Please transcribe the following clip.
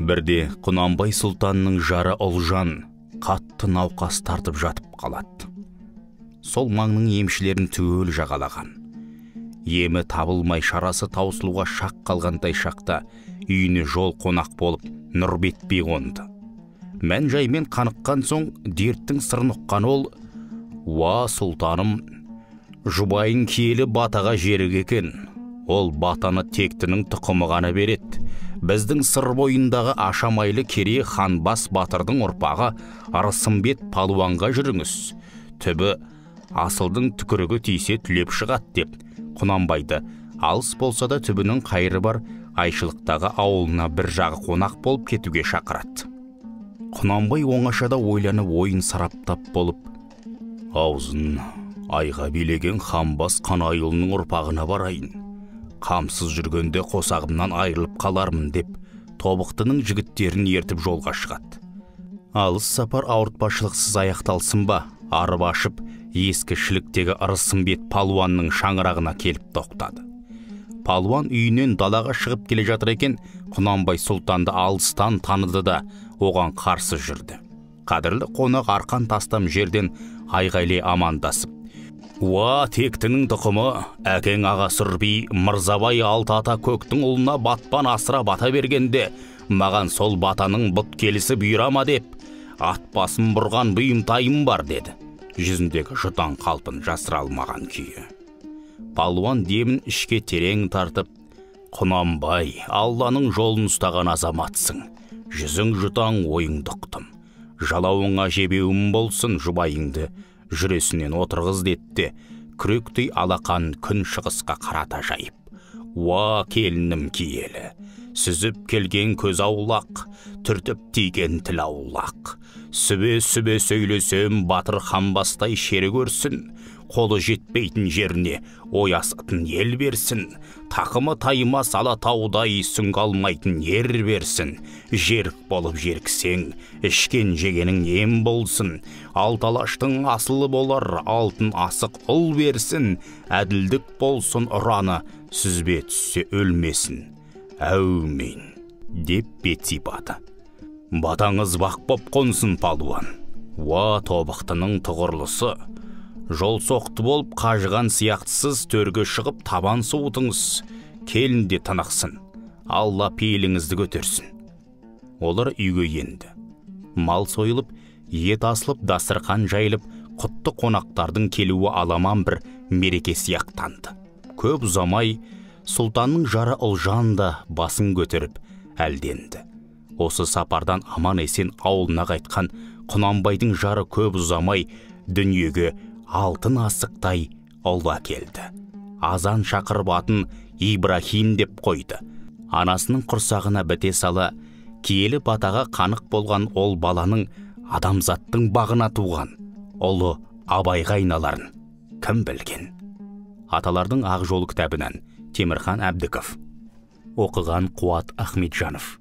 Бірде Құнанбай сұлтанның жары Ұлжан қатты науқас тартып жатып қалады. Сол маңның емшілерін түгел жағалаған. Емі табылмай шарасы таусылуға шақ қалғандай шақта үйіне жол қонақ болып Нұрбетпей қонды. Мән жаймен қаныққан соң дерттің сырын ұққан ол: «Уа сұлтаным, жұбайың киелі батаға жерік екен. Ол батаны тектінің тұқымы ғана береді. Біздің сыр бойындағы ашамайлы керей ханбас батырдың ұрпағы Арысымбет палуанға жүріңіз. Түбі асылдың түкірігі тисе түлеп шығады» деп Құнанбайды алыс болса да түбінің қайыры бар Айшылықтағы ауылына бір жағы қонақ болып кетуге шақырады. Құнанбай оңашада ойланып ойын сараптап болып: «Аузын айға билеген ханбас Қанайұлының ұрпағына барайын. Қамсыз жүргенде қосағымнан айырылып қалармын» деп тобықтының жігіттерін ертіп жолға шығады. Алыс сапар ауыртпашылықсыз аяқталсын ба, арып ашып ескі шіліктегі Арысымбет палуанның шаңырағына келіп тоқтады. Палуан үйінен далаға шығып келе жатыр екен, Құнанбай сұлтанды алыстан таныды да оған қарсы жүрді. Қадірлі қонақ арқан тастам жерден айғайлай амандасып: «Уа тектінің тұқымы, әкең аға Сүрби Мырзабай алты ата көктің ұлына батпан асыра бата бергенде, маған сол батаның бұт келісі бұйрама деп, ат басын бұрған бұйымтайым бар» деді, жүзіндегі жұтаң қалпын жасыра алмаған күйі. Палуан демін ішке терең тартып: «Құнанбай, Алланың жолын ұстаған азаматсың. Жүзің жұтаң, ойыңды ұқтым. Жалауыңа жебеуім болсын, жұбайыңды жүресінен отырғыз» деді. Күректей алақан күн шығысқа қарата жайып: «Уа келінім киелі, сүзіп келген көз аулақ, түртіп тиген тіл аулақ. Сүбе-сүбе сөйлесем батыр ханбастай шері көрсін. Қолы жетпейтін жеріне ой асатын ел берсін. Тақымы таймас алатаудай сүңгі алмайтын ер берсін. Жерік болып жеріксең, ішкен жегенің ем болсын. Алталаштың асылы болар, алтын асық ұл берсін. Әділдік болсын ұраны, сүзбе түссе өлмесін. Әумин» деп бет сипады. «Батаңыз бақ боп қонсын палуан. Уа тобықтының тұғырлысы, жол соқты болып қажыған сияқтысыз төрге шығып табан суытыңыз. Келінде тынықсын, Алла пейіліңізді көтерсін». Олар үйге енді. Мал сойылып, ет асылып, дастарқан жайылып, құтты қонақтардың келуі аламан бір мереке сияқтанды. Көп ұзамай сұлтанның жары Ұлжан да басын көтеріп әлденді. Осы сапардан аман есен ауылына қайтқан Құнанбайдың жары көп ұзамай дүниеге алтын асықтай ұл әкелді. Азан шақырып атын Ибрахим деп қойды. Анасының құрсағына біте сала, киелі батаға қанық болған ол баланың адамзаттың бағына туған ұлы Абайға айналарын кім білген? Аталардың ақ жолы кітабынан Темірхан Әбдіков. Оқыған Қуат Ахметжанов.